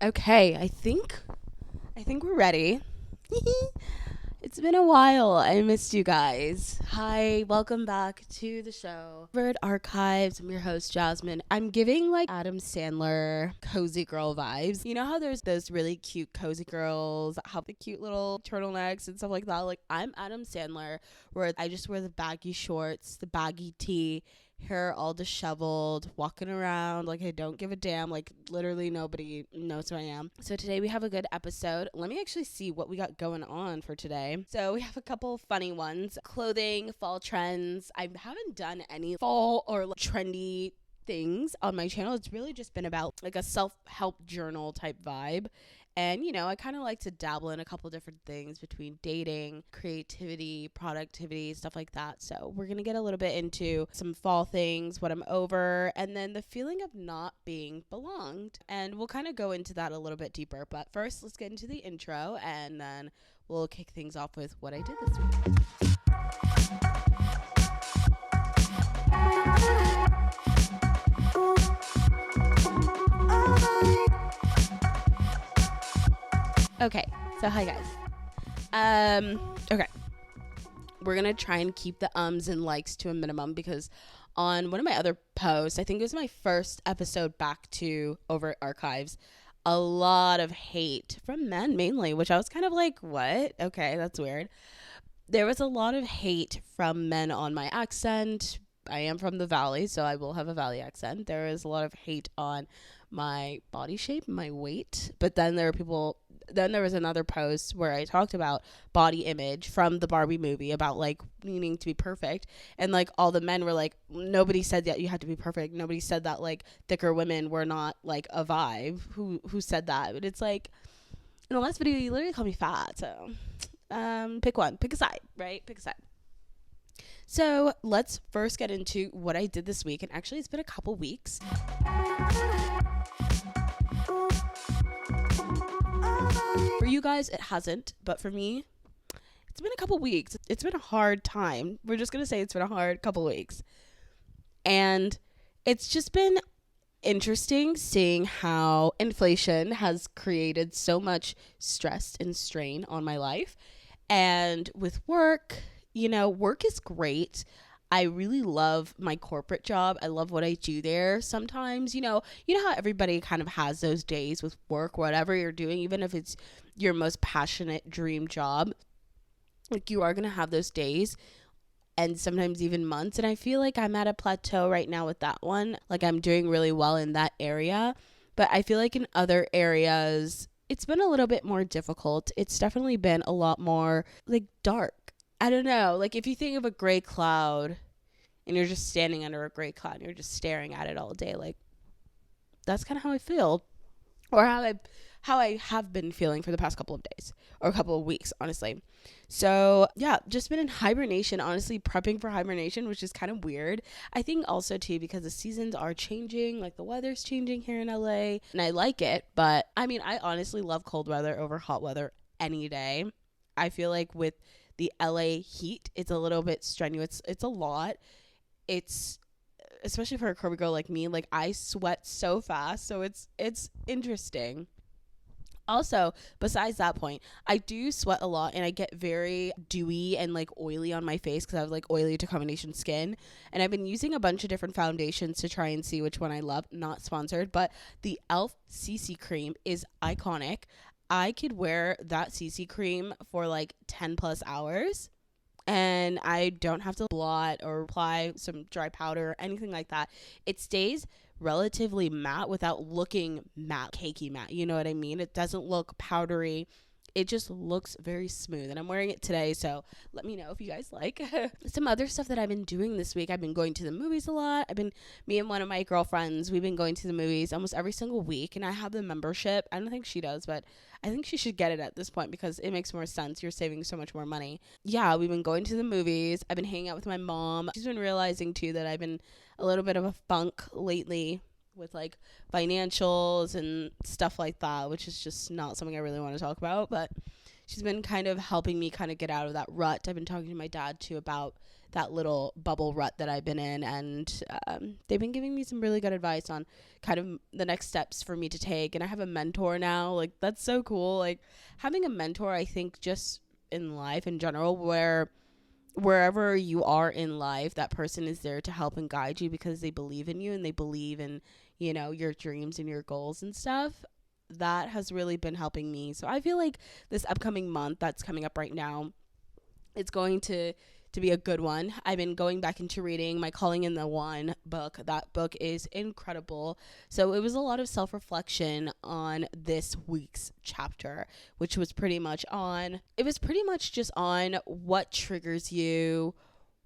Okay, I think we're ready. It's been a while. I missed you guys. Hi, welcome back to the show. Overt Archives. I'm your host, Jasmine. I'm giving like Adam Sandler cozy girl vibes. You know how there's those really cute cozy girls that have the cute little turtlenecks and stuff like that? Like, I'm Adam Sandler, where I just wear the baggy shorts, the baggy tee, hair all disheveled, walking around like I don't give a damn. Like, literally nobody knows who I am. So today we have a good episode. Let me actually see what we got going on for today. So we have a couple funny ones. Clothing, fall trends. I haven't done any fall or like trendy things on my channel. It's really just been about like a self-help journal type vibe. And, I kind of like to dabble in a couple different things between dating, creativity, productivity, stuff like that. So we're going to get a little bit into some fall things, what I'm over, and then the feeling of not being belonged. And we'll kind of go into that a little bit deeper. But first, let's get into the intro, and then we'll kick things off with what I did this week. Okay, so hi guys. Okay. We're gonna try and keep the ums and likes to a minimum because on one of my other posts, I think it was my first episode back to Overt Archives, a lot of hate from men mainly, which I was kind of like, what? Okay, that's weird. There was a lot of hate from men on my accent. I am from the valley, so I will have a valley accent. There is a lot of hate on my body shape, my weight. But then there was another post where I talked about body image from the Barbie movie, about like needing to be perfect. And like all the men were like, nobody said that you had to be perfect. Nobody said that like thicker women were not like a vibe. Who said that? But it's like, in the last video, you literally called me fat. So pick one, pick a side, right? Pick a side. So let's first get into what I did this week. And actually, it's been a couple weeks. For you guys, it hasn't. But for me, it's been a couple weeks. It's been a hard time. We're just going to say it's been a hard couple weeks. And it's just been interesting seeing how inflation has created so much stress and strain on my life. And with work, work is great. I really love my corporate job. I love what I do there. Sometimes, how everybody kind of has those days with work, whatever you're doing, even if it's your most passionate dream job, like you are going to have those days and sometimes even months. And I feel like I'm at a plateau right now with that one. Like I'm doing really well in that area. But I feel like in other areas, it's been a little bit more difficult. It's definitely been a lot more like dark. I don't know. Like if you think of a gray cloud and you're just standing under a gray cloud and you're just staring at it all day, like that's kind of how I feel, or how I have been feeling for the past couple of days or a couple of weeks, honestly. So yeah, just been in hibernation, honestly, prepping for hibernation, which is kind of weird. I think also too because the seasons are changing, like the weather's changing here in LA, and I like it. But I mean, I honestly love cold weather over hot weather any day. I feel like with the LA heat, it's a little bit strenuous. It's a lot. It's especially for a curvy girl like me, like I sweat so fast, so it's interesting. Also, besides that point, I do sweat a lot and I get very dewy and like oily on my face because I have like oily to combination skin. And I've been using a bunch of different foundations to try and see which one I love. Not sponsored, but the e.l.f. CC cream is iconic. I could wear that CC cream for like 10 plus hours and I don't have to blot or apply some dry powder or anything like that. It stays relatively matte without looking matte, cakey matte. You know what I mean? It doesn't look powdery. It just looks very smooth. And I'm wearing it today, so let me know if you guys like. Some other stuff that I've been doing this week. I've been going to the movies a lot. Me and one of my girlfriends, we've been going to the movies almost every single week. And I have the membership. I don't think she does, but I think she should get it at this point because it makes more sense. You're saving so much more money. Yeah, we've been going to the movies. I've been hanging out with my mom. She's been realizing too that I've been a little bit of a funk lately with like financials and stuff like that, which is just not something I really want to talk about, but she's been kind of helping me kind of get out of that rut. I've been talking to my dad too about that little bubble rut that I've been in, and they've been giving me some really good advice on kind of the next steps for me to take. And I have a mentor now. Like, that's so cool. Like, having a mentor, I think, just in life in general, where wherever you are in life, that person is there to help and guide you because they believe in you and they believe in, you know, your dreams and your goals and stuff. That has really been helping me. So I feel like this upcoming month that's coming up right now, it's going to be a good one. I've been going back into reading My Calling in the One book. That book is incredible. So it was a lot of self-reflection on this week's chapter, which was pretty much just on what triggers you,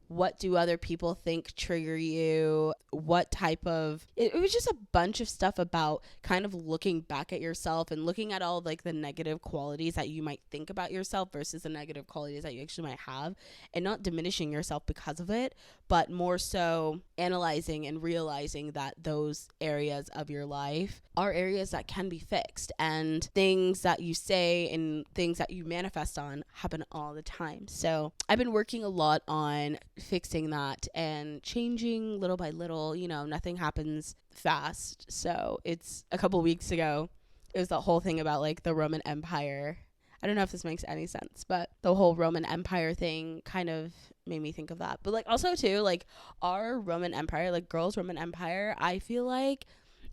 what do other people think trigger you, what type of it was just a bunch of stuff about kind of looking back at yourself and looking at all like the negative qualities that you might think about yourself versus the negative qualities that you actually might have, and not diminishing yourself because of it, but more so analyzing and realizing that those areas of your life are areas that can be fixed, and things that you say and things that you manifest on happen all the time. So I've been working a lot on fixing that and changing little by little. You know, nothing happens fast. So it's a couple weeks ago, it was the whole thing about like the Roman Empire. I don't know if this makes any sense, but the whole Roman Empire thing kind of made me think of that. But like also too, like our Roman Empire, like girls' Roman Empire, I feel like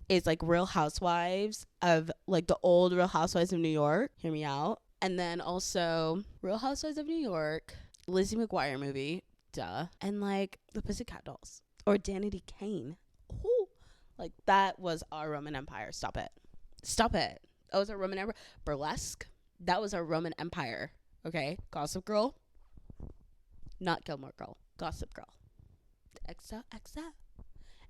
is like Real Housewives of like the old Real Housewives of New York. Hear me out. And then also Real Housewives of New York, Lizzie McGuire movie, duh, and like the Pussycat Dolls or Danity Kane. Ooh, like that was our Roman Empire. Stop it. That was our Roman Empire. Burlesque, that was our Roman Empire. Okay, Gossip Girl, not Gilmore Girl, Gossip Girl. XOXO.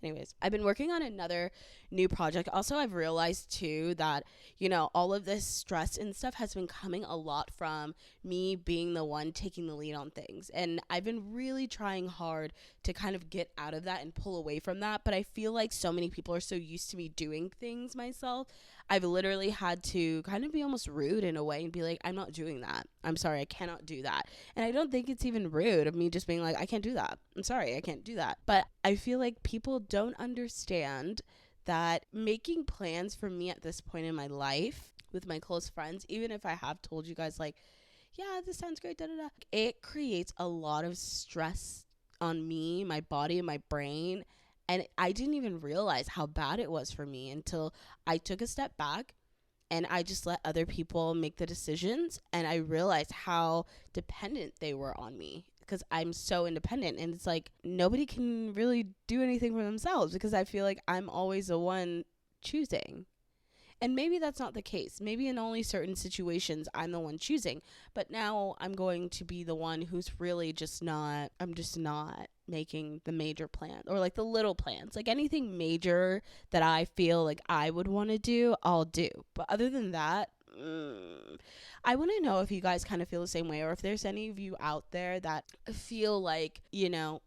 Anyways, I've been working on another new project. Also, I've realized too that, you know, all of this stress and stuff has been coming a lot from me being the one taking the lead on things. And I've been really trying hard to kind of get out of that and pull away from that. But I feel like so many people are so used to me doing things myself. I've literally had to kind of be almost rude in a way and be like, I'm not doing that. I'm sorry, I cannot do that. And I don't think it's even rude of me just being like, I can't do that. I'm sorry, I can't do that. But I feel like people don't understand that making plans for me at this point in my life with my close friends, even if I have told you guys like, yeah, this sounds great, da da da, it creates a lot of stress on me, my body, and my brain. And I didn't even realize how bad it was for me until I took a step back and I just let other people make the decisions. And I realized how dependent they were on me because I'm so independent. And it's like nobody can really do anything for themselves because I feel like I'm always the one choosing. And maybe that's not the case. Maybe in only certain situations I'm the one choosing. But now I'm going to be the one who's really I'm just not making the major plan or like the little plans. Like anything major that I feel like I would want to do, I'll do. But other than that, I want to know if you guys kind of feel the same way, or if there's any of you out there that feel like, you know,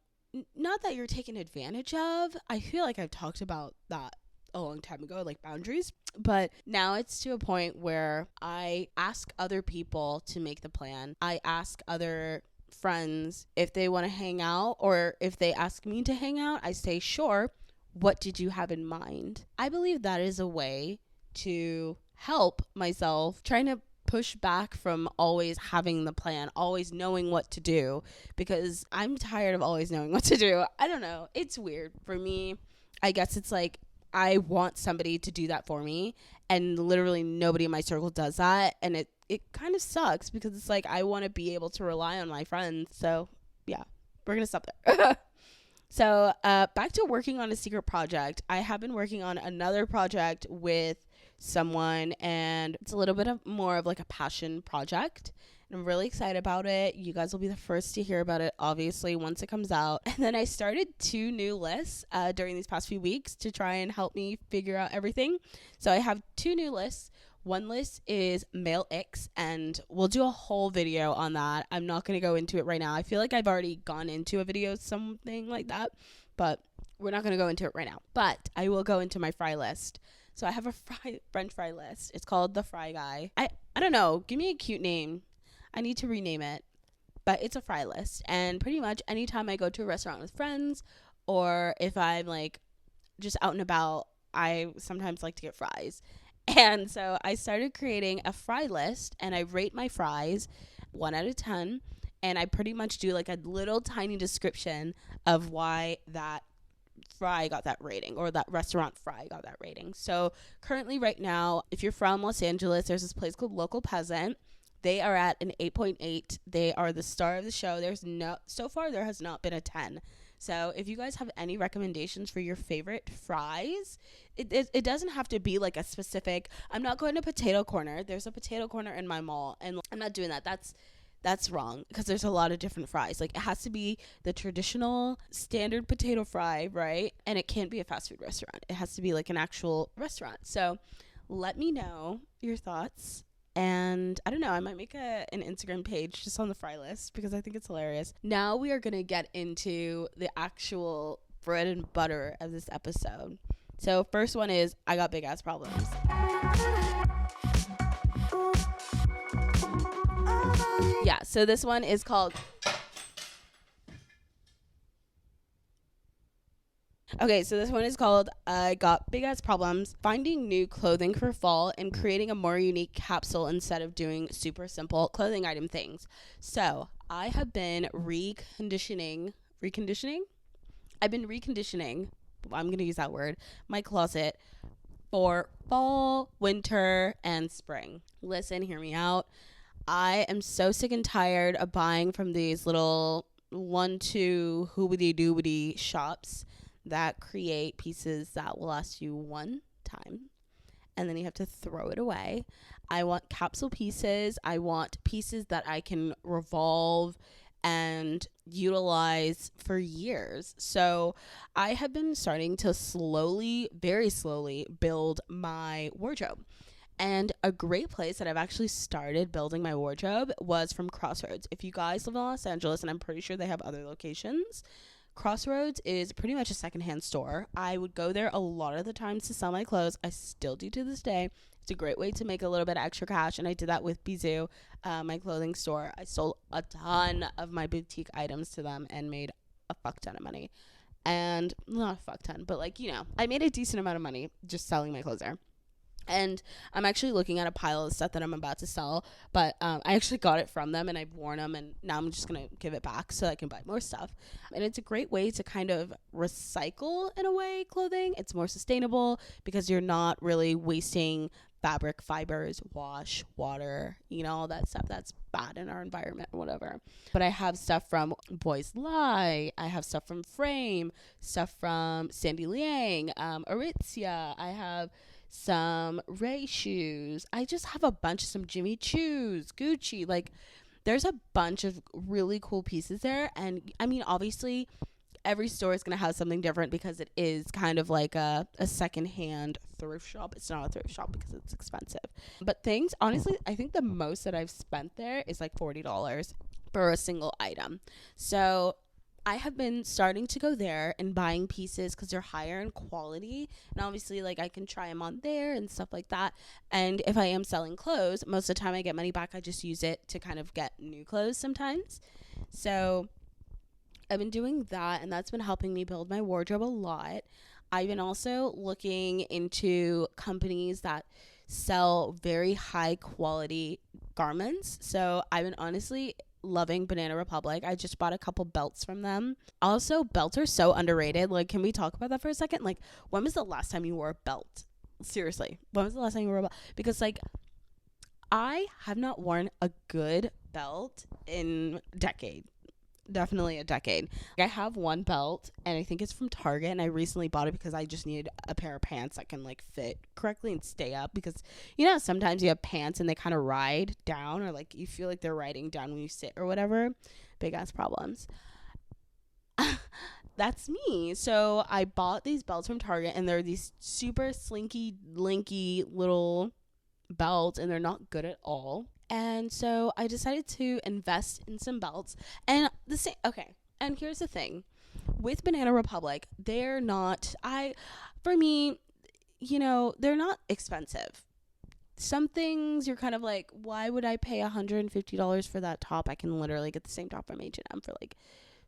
not that you're taken advantage of. I feel like I've talked about that a long time ago, like boundaries. But now it's to a point where I ask other people to make the plan. I ask other friends if they want to hang out, or if they ask me to hang out, I say, sure. What did you have in mind? I believe that is a way to help myself trying to push back from always having the plan, always knowing what to do, because I'm tired of always knowing what to do. I don't know. It's weird for me. I guess it's like I want somebody to do that for me, and literally nobody in my circle does that, and it kind of sucks because it's like I want to be able to rely on my friends. So yeah, we're gonna stop there. So back to working on a secret project. I have been working on another project with someone, and it's a little bit of more of like a passion project. I'm really excited about it. You guys will be the first to hear about it, obviously, once it comes out. And then I started 2 new lists during these past few weeks to try and help me figure out everything. So I have 2 new lists. One list is male icks, and we'll do a whole video on that. I'm not going to go into it right now. I feel like I've already gone into a video, something like that, but we're not going to go into it right now. But I will go into my fry list. So I have a French fry list. It's called the Fry Guy. I don't know. Give me a cute name. I need to rename it, but it's a fry list. And pretty much anytime I go to a restaurant with friends, or if I'm like just out and about, I sometimes like to get fries. And so I started creating a fry list, and I rate my fries 1 out of 10. And I pretty much do like a little tiny description of why that fry got that rating, or that restaurant fry got that rating. So currently right now, if you're from Los Angeles, there's this place called Local Peasant. They are at an 8.8. They are the star of the show. So far there has not been a 10. So if you guys have any recommendations for your favorite fries, it doesn't have to be like a specific, I'm not going to Potato Corner. There's a Potato Corner in my mall, and I'm not doing that. That's wrong, because there's a lot of different fries. Like, it has to be the traditional standard potato fry, right? And it can't be a fast food restaurant. It has to be like an actual restaurant. So let me know your thoughts. And I don't know, I might make an Instagram page just on the fry list, because I think it's hilarious. Now we are going to get into the actual bread and butter of this episode. So first one is, I got big ass problems. Yeah, so this one is called... Okay, so this one is called I Got Big Ass Problems, Finding New Clothing for Fall and Creating a More Unique Capsule Instead of Doing Super Simple Clothing Item Things. So I have been reconditioning. I've been reconditioning, I'm going to use that word, my closet for fall, winter, and spring. Listen, hear me out. I am so sick and tired of buying from these little 1-2 hoobity-doobity shops that create pieces that will last you one time, and then you have to throw it away. I want capsule pieces. I want pieces that I can revolve and utilize for years. So I have been starting to slowly, very slowly, build my wardrobe. And a great place that I've actually started building my wardrobe was from Crossroads. If you guys live in Los Angeles, and I'm pretty sure they have other locations, Crossroads is pretty much a secondhand store. I would go there a lot of the times to sell my clothes. I still do to this day. It's a great way to make a little bit of extra cash, and I did that with Bizou, my clothing store. I sold a ton of my boutique items to them and made a fuck ton of money. And not a fuck ton, but like, you know, I made a decent amount of money just selling my clothes there. And I'm actually looking at a pile of stuff that I'm about to sell, but I actually got it from them, and I've worn them, and now I'm just going to give it back so I can buy more stuff. And it's a great way to kind of recycle, in a way, clothing. It's more sustainable because you're not really wasting fabric, fibers, wash, water, you know, all that stuff that's bad in our environment or whatever. But I have stuff from Boys Lie. I have stuff from Frame, stuff from Sandy Liang, Aritzia. I have some Ray shoes. I just have a bunch of some Jimmy Choos, Gucci. Like, there's a bunch of really cool pieces there. And I mean, obviously every store is going to have something different because it is kind of like a secondhand thrift shop. It's not a thrift shop because it's expensive. But things, honestly, I think the most that I've spent there is like $40 for a single item. So I have been starting to go there and buying pieces because they're higher in quality, and obviously like I can try them on there and stuff like that. And if I am selling clothes, most of the time I get money back. I just use it to kind of get new clothes sometimes. So I've been doing that, and that's been helping me build my wardrobe a lot. I've been also looking into companies that sell very high quality garments. So I've been honestly loving Banana Republic. I just bought a couple belts from them. Also, belts are so underrated. Like, can we talk about that for a second? Like, when was the last time you wore a belt? Seriously, when was the last time you wore a belt? Because like, I have not worn a good belt in definitely a decade. I have one belt, and I think it's from Target, and I recently bought it because I just needed a pair of pants that can like fit correctly and stay up, because you know sometimes you have pants and they kind of ride down, or like you feel like they're riding down when you sit or whatever. Big ass problems. That's me. So I bought these belts from Target, and they're these super slinky linky little belts, and they're not good at all. And so I decided to invest in some belts. And the same, okay. And here's the thing with Banana Republic, they're not, for me, you know, they're not expensive. some things you're kind of like, why would I pay $150 for that top? I can literally get the same top from H&M for like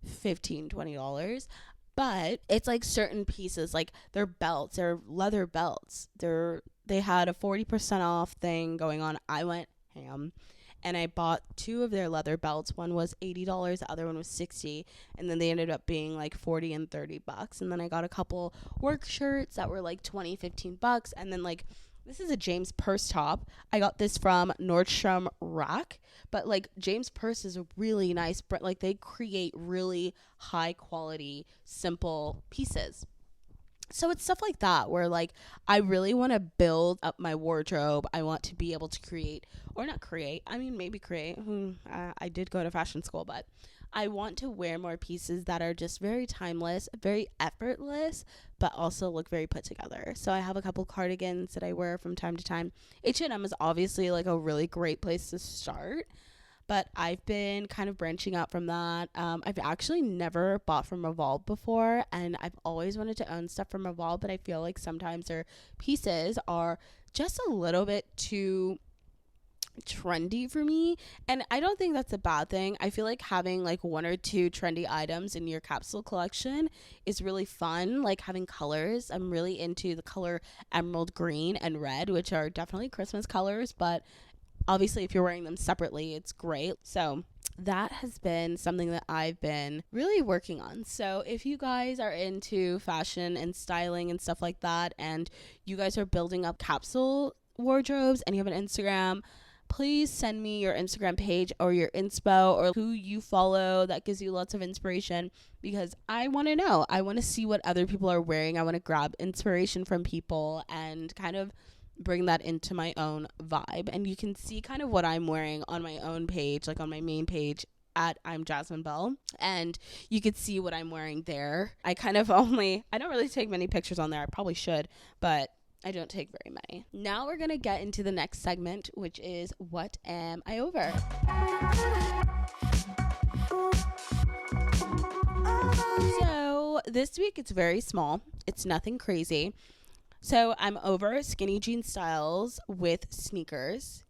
$15-20. But it's like certain pieces, like their belts, their leather belts, they had a 40% off thing going on. I went ham and I bought 2 of their leather belts. One was $80, the other one was $60, and then they ended up being like $40 and $30. And then I got a couple work shirts that were like $20-15, and then like, this is a James Purse top. I got this from Nordstrom Rack, but like James Purse is a really nice brand. Like they create really high quality, simple pieces. So it's stuff like that where like I really want to build up my wardrobe. I want to be able to create, or not create, I mean maybe create. I did go to fashion school, but I want to wear more pieces that are just very timeless, very effortless, but also look very put together. So I have a couple cardigans that I wear from time to time. H&M is obviously like a really great place to start, but I've been kind of branching out from that. I've actually never bought from Revolve before, and I've always wanted to own stuff from Revolve, but I feel like sometimes their pieces are just a little bit too trendy for me, and I don't think that's a bad thing. I feel like having like 1 or 2 trendy items in your capsule collection is really fun, like having colors. I'm really into the color emerald green and red, which are definitely Christmas colors, but obviously if you're wearing them separately, it's great. So that has been something that I've been really working on. So if you guys are into fashion and styling and stuff like that, and you guys are building up capsule wardrobes and you have an Instagram, please send me your Instagram page or your inspo or who you follow that gives you lots of inspiration, because I want to know. I want to see what other people are wearing. I want to grab inspiration from people and kind of bring that into my own vibe. And you can see kind of what I'm wearing on my own page, like on my main page at I'm Jasmine Bell, and you could see what I'm wearing there. I don't really take many pictures on there. I probably should, but I don't take very many. Now we're going to get into the next segment, which is what am I over? So this week it's very small. It's nothing crazy. So I'm over skinny jean styles with sneakers.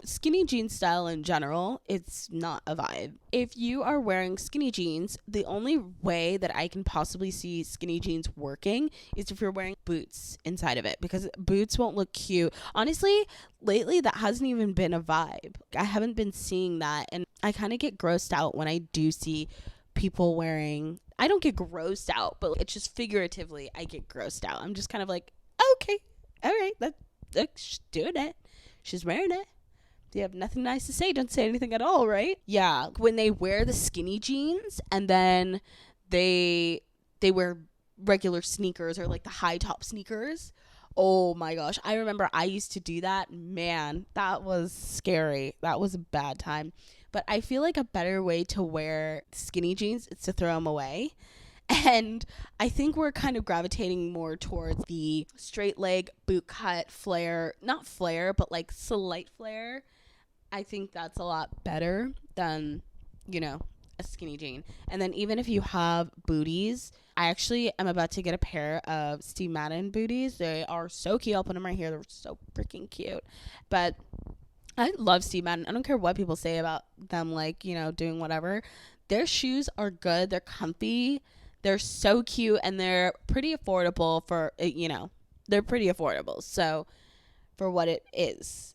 Skinny jean style in general, it's not a vibe. If you are wearing skinny jeans, the only way that I can possibly see skinny jeans working is if you're wearing boots inside of it, because boots won't look cute. Honestly, lately that hasn't even been a vibe. I haven't been seeing that, and I kind of get grossed out when I do see people wearing, I don't get grossed out, but it's just figuratively I get grossed out. I'm just kind of like, okay, all right, let's doing it. She's wearing it. You have nothing nice to say, don't say anything at all, right? Yeah, when they wear the skinny jeans and then they wear regular sneakers or like the high top sneakers. Oh my gosh, I remember I used to do that. Man, that was scary. That was a bad time. But I feel like a better way to wear skinny jeans is to throw them away. And I think we're kind of gravitating more towards the straight leg boot cut flare, not flare, but like slight flare. I think that's a lot better than, a skinny jean. And then even if you have booties, I actually am about to get a pair of Steve Madden booties. They are so cute. I'll put them right here. They're so freaking cute. But I love Steve Madden. I don't care what people say about them, like, doing whatever. Their shoes are good. They're comfy. They're so cute, and they're pretty affordable for, they're pretty affordable. So for what it is.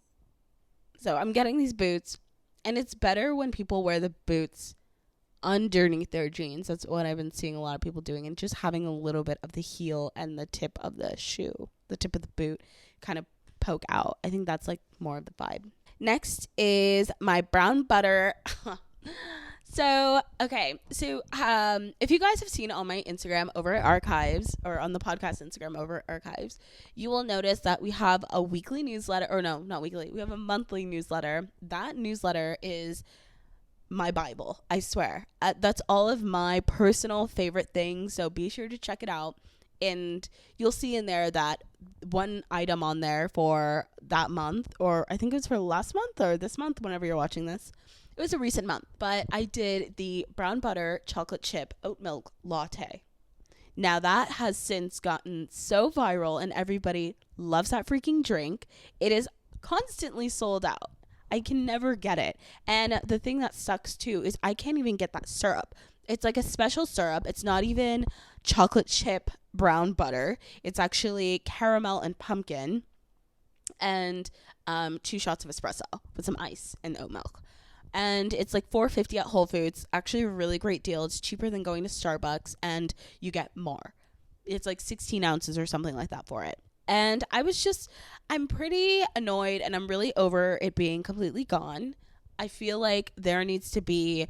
So I'm getting these boots, and it's better when people wear the boots underneath their jeans. That's what I've been seeing a lot of people doing, and just having a little bit of the heel and the tip of the shoe, the tip of the boot kind of poke out. I think that's like more of the vibe. Next is my brown butter. So if you guys have seen on my Instagram over at Archives, or on the podcast Instagram over at Archives, you will notice that we have a weekly newsletter, or no, not weekly. We have a monthly newsletter. That newsletter is my Bible, I swear. That's all of my personal favorite things. So be sure to check it out. And you'll see in there that one item on there for that month, or I think it was for last month or this month, whenever you're watching this. It was a recent month, but I did the brown butter chocolate chip oat milk latte. Now that has since gotten so viral and everybody loves that freaking drink. It is constantly sold out. I can never get it. And the thing that sucks too is I can't even get that syrup. It's like a special syrup. It's not even chocolate chip brown butter. It's actually caramel and pumpkin and 2 shots of espresso with some ice and oat milk. And it's like $4.50 at Whole Foods. Actually a really great deal. It's cheaper than going to Starbucks and you get more. It's like 16 ounces or something like that for it. And I'm pretty annoyed and I'm really over it being completely gone. I feel like there needs to be,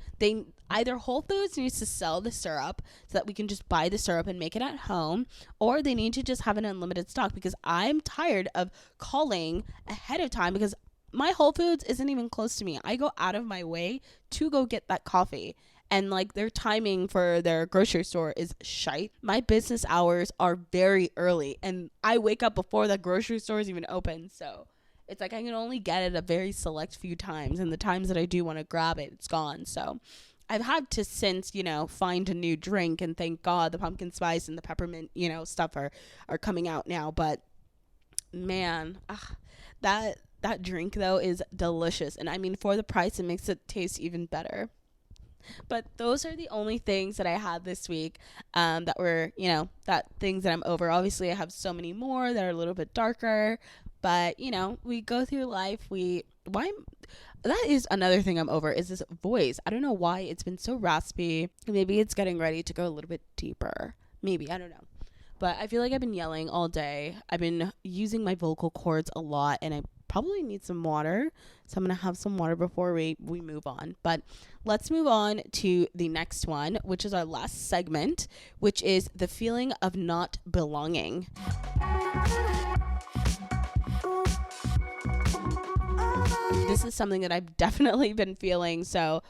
either Whole Foods needs to sell the syrup so that we can just buy the syrup and make it at home, or they need to just have an unlimited stock, because I'm tired of calling ahead of time because my Whole Foods isn't even close to me. I go out of my way to go get that coffee. And like their timing for their grocery store is shite. My business hours are very early and I wake up before the grocery store is even open. So it's like I can only get it a very select few times. And the times that I do want to grab it, it's gone. So I've had to since, find a new drink. And thank God the pumpkin spice and the peppermint, stuff are coming out now. But man, that drink though is delicious. And I mean, for the price, it makes it taste even better. But those are the only things that I had this week that were, that things that I'm over. Obviously, I have so many more that are a little bit darker. But, we go through life. That is another thing I'm over is this voice. I don't know why it's been so raspy. Maybe it's getting ready to go a little bit deeper. Maybe. I don't know. But I feel like I've been yelling all day. I've been using my vocal cords a lot, and I probably need some water. So I'm going to have some water before we move on. But let's move on to the next one, which is our last segment, which is the feeling of not belonging. This is something that I've definitely been feeling. So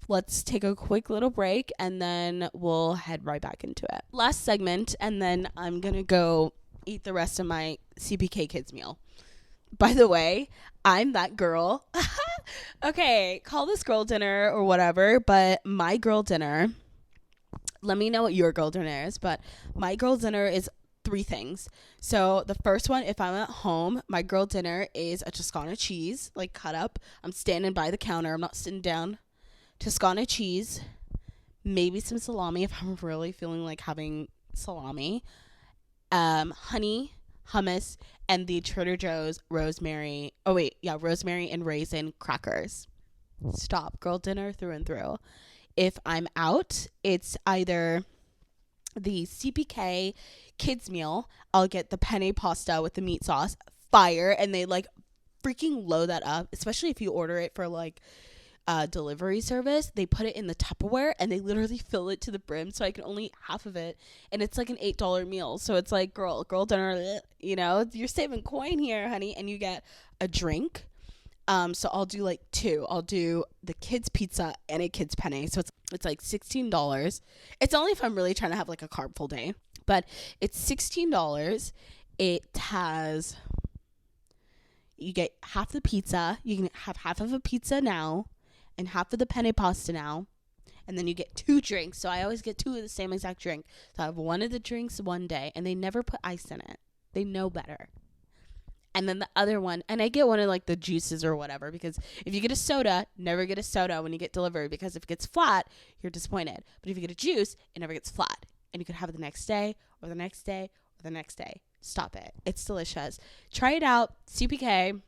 let's take a quick little break and then we'll head right back into it. Last segment, and then I'm going to go eat the rest of my CPK kids meal. By the way, I'm that girl. Okay, call this girl dinner or whatever, but my girl dinner, let me know what your girl dinner is, but my girl dinner is 3 things. So the first one, if I'm at home, my girl dinner is a Toscana cheese, like cut up. I'm standing by the counter. I'm not sitting down. Toscana cheese, maybe some salami if I'm really feeling like having salami, honey, hummus, and the Trader Joe's rosemary and raisin crackers. Stop. Girl dinner through and through. If I'm out, it's either the CPK kids meal. I'll get the penne pasta with the meat sauce. Fire. And they like freaking load that up, especially if you order it for like delivery service. They put it in the Tupperware and they literally fill it to the brim, so I can only eat half of it, and it's like an $8 meal. So it's like girl dinner, you're saving coin here, honey. And you get a drink. So I'll do like 2. I'll do the kids pizza and a kids penne, so it's like $16. It's only if I'm really trying to have like a carb full day, but it's $16. You get half the pizza. You can have half of a pizza now and half of the penne pasta now. And then you get 2 drinks. So I always get 2 of the same exact drink. So I have one of the drinks one day, and they never put ice in it. They know better. And then the other one, and I get one of like the juices or whatever, because if you get a soda, never get a soda when you get delivered, because if it gets flat, you're disappointed. But if you get a juice, it never gets flat. And you could have it the next day or the next day or the next day. Stop it. It's delicious. Try it out. CPK.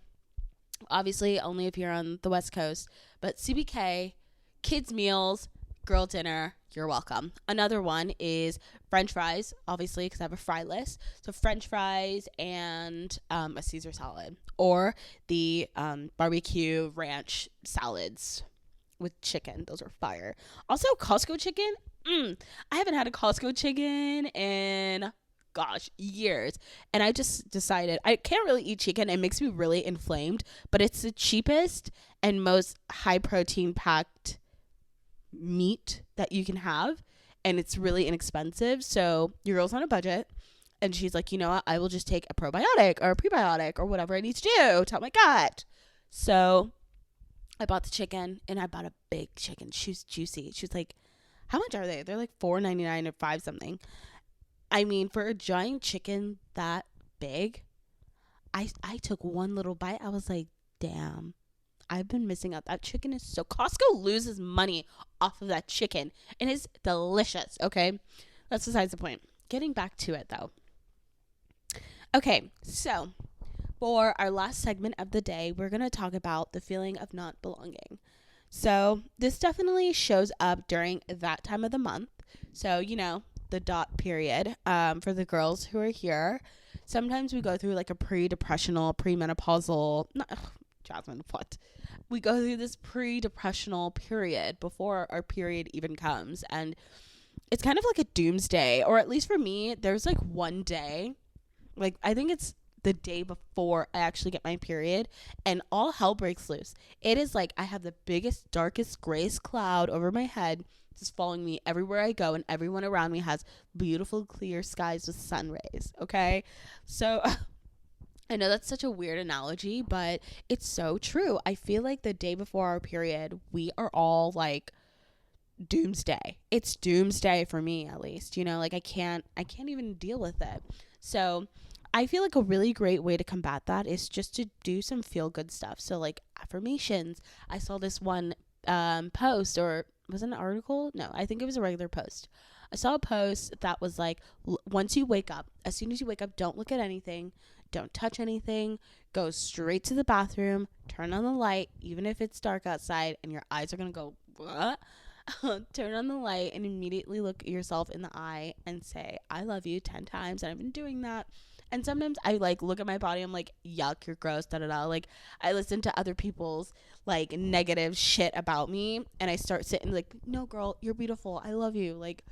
Obviously, only if you're on the West Coast. But CPK, kids meals, girl dinner, you're welcome. Another one is French fries, obviously, because I have a fry list. So French fries and a Caesar salad, or the barbecue ranch salads with chicken. Those are fire. Also, Costco chicken. I haven't had a Costco chicken in years. And I just decided I can't really eat chicken. It makes me really inflamed, but it's the cheapest and most high protein packed meat that you can have, and it's really inexpensive. So your girl's on a budget, and she's like, you know what, I will just take a probiotic or a prebiotic or whatever I need to do to help my gut. So I bought the chicken, and I bought a big chicken. She was juicy. She was like, how much are they? They're like $4.99 or $5 something. I mean, for a giant chicken that big, I took one little bite. I was like, damn, I've been missing out. That chicken is so, Costco loses money off of that chicken, and it's delicious. Okay, that's besides the point. Getting back to it though. Okay, so for our last segment of the day, we're going to talk about the feeling of not belonging. So this definitely shows up during that time of the month. So, the dot period, for the girls who are here. Sometimes we go through like a pre-depressional, premenopausal, not, ugh, Jasmine, what? We go through this pre-depressional period before our period even comes. And it's kind of like a doomsday, or at least for me, there's like one day, like I think it's the day before I actually get my period, and all hell breaks loose. It is like I have the biggest, darkest, grayest cloud over my head, just following me everywhere I go, and everyone around me has beautiful, clear skies with sun rays. Okay, so I know that's such a weird analogy, but it's so true. I feel like the day before our period, we are all like doomsday. It's doomsday for me, at least. Like I can't even deal with it. So I feel like a really great way to combat that is just to do some feel good stuff. So like affirmations. I saw this one post, or was it an article? No, I think it was a regular post. I saw a post that was like, once you wake up, as soon as you wake up, don't look at anything, don't touch anything, go straight to the bathroom, turn on the light, even if it's dark outside and your eyes are going to go, what? Turn on the light and immediately look yourself in the eye and say, I love you 10 times. And I've been doing that. And sometimes I like look at my body, I'm like, yuck, you're gross, da da da. Like I listen to other people's like negative shit about me, and I start sitting like, no girl, you're beautiful, I love you, like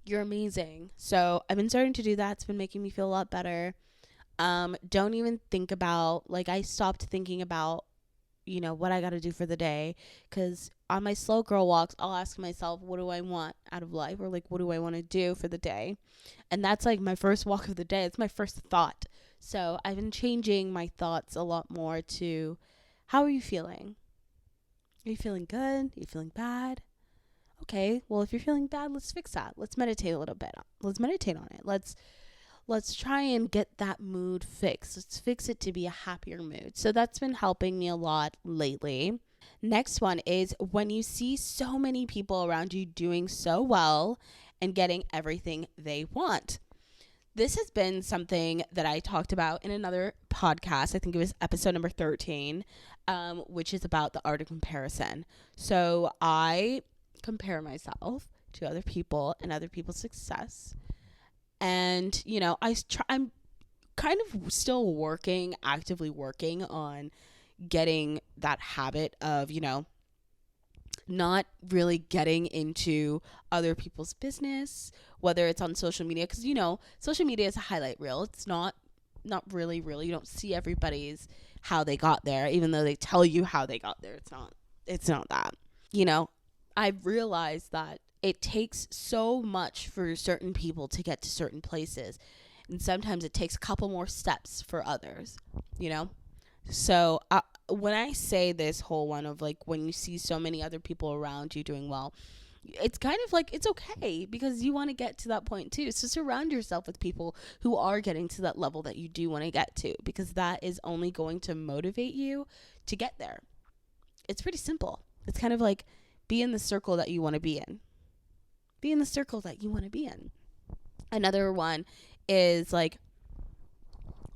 you're amazing. So I've been starting to do that. It's been making me feel a lot better. Don't even think about, like, I stopped thinking about what I got to do for the day, because on my slow girl walks, I'll ask myself, what do I want out of life, or like, what do I want to do for the day? And that's like my first walk of the day. It's my first thought. So I've been changing my thoughts a lot more to, how are you feeling? Are you feeling good? Are you feeling bad? Okay, well, if you're feeling bad, let's fix that. Let's meditate a little bit. Let's meditate on it. Let's try and get that mood fixed. Let's fix it to be a happier mood. So that's been helping me a lot lately. Next one is when you see so many people around you doing so well and getting everything they want. This has been something that I talked about in another podcast. I think it was episode number 13, which is about the art of comparison. So I compare myself to other people and other people's success. And, I'm kind of still actively working on getting that habit of, not really getting into other people's business, whether it's on social media, because, social media is a highlight reel. It's not really real. You don't see everybody's how they got there, even though they tell you how they got there. It's not that. I've realized that it takes so much for certain people to get to certain places, and sometimes it takes a couple more steps for others, So when I say this whole one of like, when you see so many other people around you doing well, it's kind of like, it's okay, because you want to get to that point too. So surround yourself with people who are getting to that level that you do want to get to, because that is only going to motivate you to get there. It's pretty simple. It's kind of like, be in the circle that you want to be in. Be in the circle that you want to be in. Another one is like,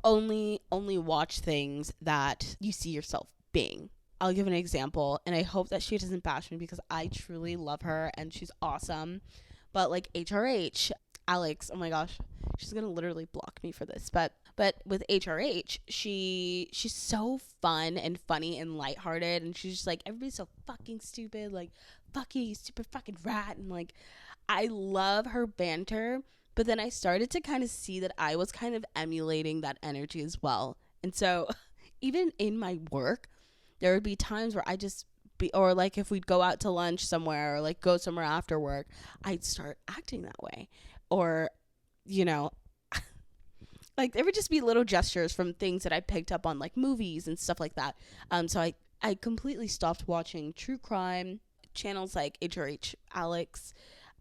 only watch things that you see yourself being. I'll give an example, and I hope that she doesn't bash me, because I truly love her and she's awesome. But like HRH, Alex, oh my gosh, she's gonna literally block me for this. But with HRH, she's so fun and funny and lighthearted, and she's just like, everybody's so fucking stupid, like, fuck you, you stupid fucking rat. And like, I love her banter. But then I started to kind of see that I was kind of emulating that energy as well. And so even in my work, there would be times where I just be, or like if we'd go out to lunch somewhere, or like go somewhere after work, I'd start acting that way. Or, like there would just be little gestures from things that I picked up on like movies and stuff like that. So I completely stopped watching true crime channels like HRH Alex.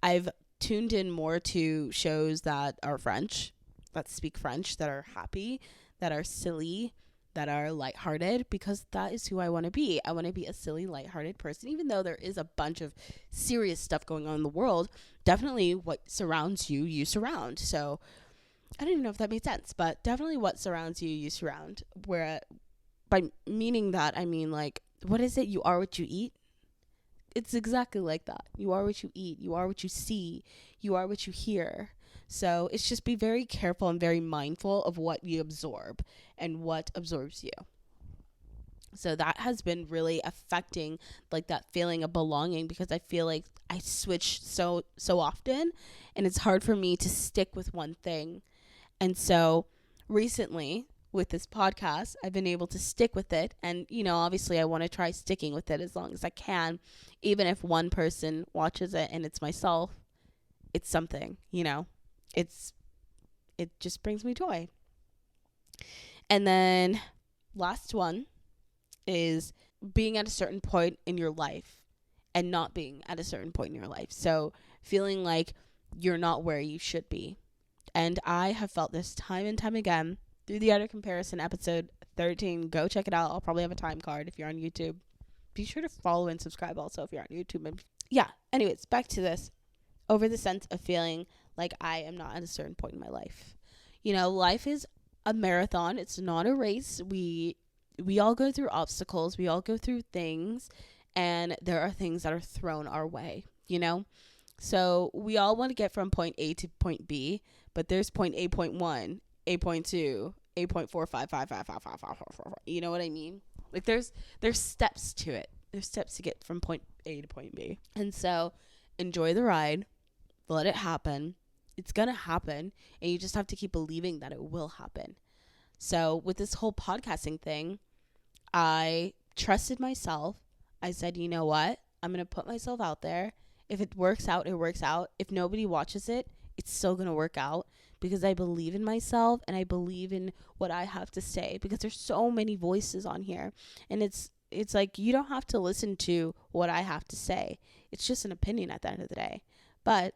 I've tuned in more to shows that are French, that speak French, that are happy, that are silly, that are lighthearted, because that is who I want to be. I want to be a silly, lighthearted person, even though there is a bunch of serious stuff going on in the world. Definitely what surrounds you, you surround. So I don't even know if that made sense, but definitely what surrounds you, you surround. Where by meaning that, I mean, like, what is it? You are what you eat. It's exactly like that. You are what you eat. You are what you see. You are what you hear. So it's just be very careful and very mindful of what you absorb and what absorbs you. So that has been really affecting like that feeling of belonging, because I feel like I switch so often, and it's hard for me to stick with one thing. And so recently with this podcast, I've been able to stick with it. And, you know, obviously I want to try sticking with it as long as I can, even if one person watches it and it's myself. It's something, you know, it just brings me joy. And then last one is being at a certain point in your life and not being at a certain point in your life. So feeling like you're not where you should be. And I have felt this time and time again through the Utter Comparison episode 13. Go check it out. I'll probably have a time card if you're on YouTube. Be sure to follow and subscribe also if you're on YouTube. Yeah, anyways, back to this. Over the sense of feeling like I am not at a certain point in my life. You know, life is a marathon. It's not a race. We all go through obstacles. We all go through things. And there are things that are thrown our way, you know? So we all want to get from point A to point B, but there's point A, point 1, A, point 2, A, point 4, 5, 5, 5, 5, 5, 5, 5, 5. You know what I mean? Like there's steps to it. There's steps to get from point A to point B. And so enjoy the ride. Let it happen. It's going to happen. And you just have to keep believing that it will happen. So with this whole podcasting thing, I trusted myself. I said, you know what? I'm going to put myself out there. If it works out, it works out. If nobody watches it, it's still going to work out, because I believe in myself and I believe in what I have to say, because there's so many voices on here. And it's like you don't have to listen to what I have to say. It's just an opinion at the end of the day. But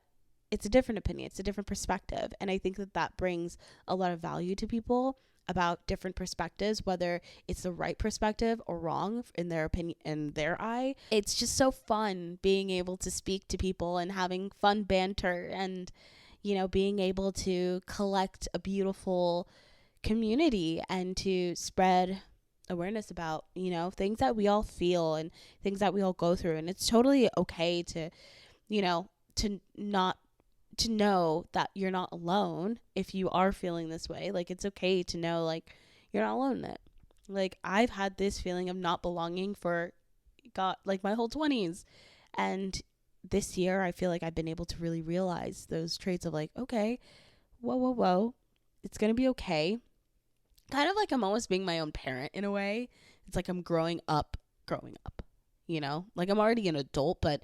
it's a different opinion. It's a different perspective. And I think that brings a lot of value to people about different perspectives, whether it's the right perspective or wrong in their opinion, in their eye. It's just so fun being able to speak to people and having fun banter and, you know, being able to collect a beautiful community and to spread awareness about, you know, things that we all feel and things that we all go through. And it's totally okay to, you know, to know that you're not alone if you are feeling this way. Like, it's okay to know, like, you're not alone in it. Like, I've had this feeling of not belonging for, like, my whole 20s. And this year, I feel like I've been able to really realize those traits of, like, okay, whoa. It's going to be okay. Kind of like I'm almost being my own parent in a way. It's like I'm growing up, you know? Like, I'm already an adult, but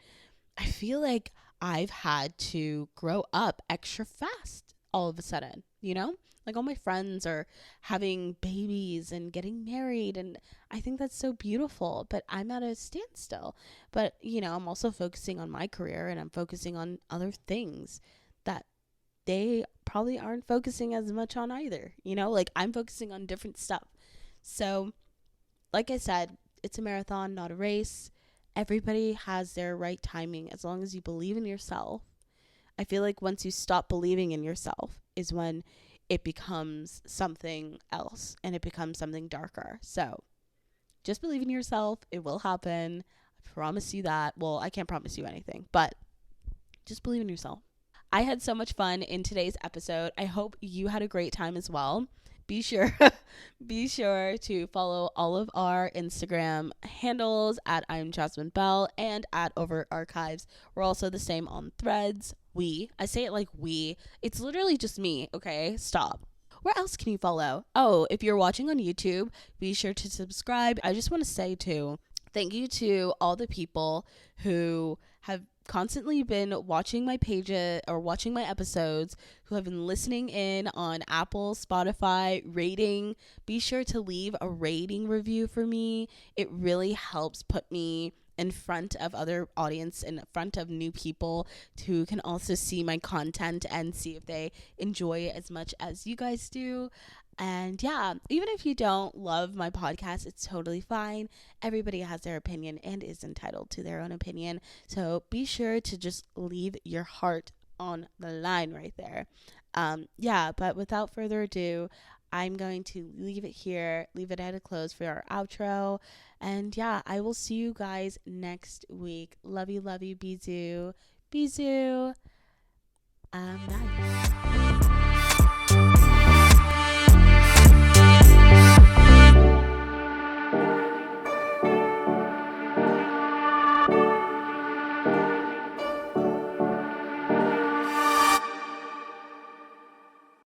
I feel like I've had to grow up extra fast all of a sudden, you know? Like, all my friends are having babies and getting married, and I think that's so beautiful, but I'm at a standstill. But, you know, I'm also focusing on my career, and I'm focusing on other things that they probably aren't focusing as much on either, you know? Like, I'm focusing on different stuff. So, like I said, it's a marathon, not a race. Everybody has their right timing as long as you believe in yourself. I feel like once you stop believing in yourself is when it becomes something else and it becomes something darker. So just believe in yourself. It will happen. I promise you that. Well, I can't promise you anything, but just believe in yourself. I had so much fun in today's episode. I hope you had a great time as well. Be sure to follow all of our Instagram handles at I'm Jasmine Bell and at overitarchives. We're also the same on Threads. I say it like we. It's literally just me, okay? Stop. Where else can you follow? Oh, if you're watching on YouTube, be sure to subscribe. I just want to say too, thank you to all the people who have constantly been watching my pages or watching my episodes, who have been listening in on Apple, Spotify, rating. Be sure to leave a rating review for me. It really helps put me in front of other audience, in front of new people who can also see my content and see if they enjoy it as much as you guys do. And yeah, even if you don't love my podcast, it's totally fine. Everybody has their opinion and is entitled to their own opinion. So be sure to just leave your heart on the line right there. Yeah, but without further ado, I'm going to leave it here, leave it at a close for our outro. And yeah, I will see you guys next week. Love you, Bisou. Bisou. Bye.